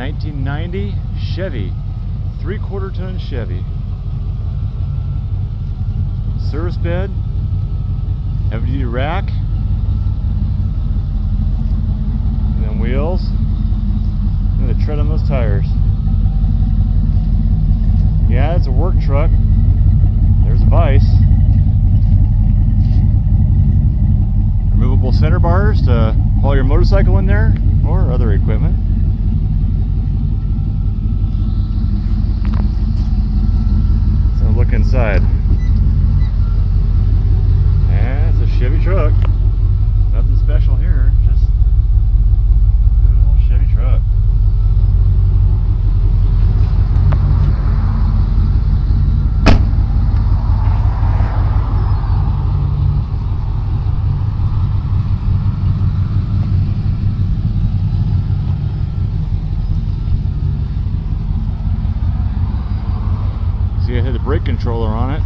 1990 Chevy, 3/4 ton Chevy. Service bed, heavy duty rack, and then wheels. Look at the tread on those tires. Yeah, it's a work truck. There's a vise. Removable center bars to haul your motorcycle in there or other equipment. So look inside. Yeah, it's a Chevy truck. Nothing special here, just a good old Chevy truck. See, I had the brake controller on it.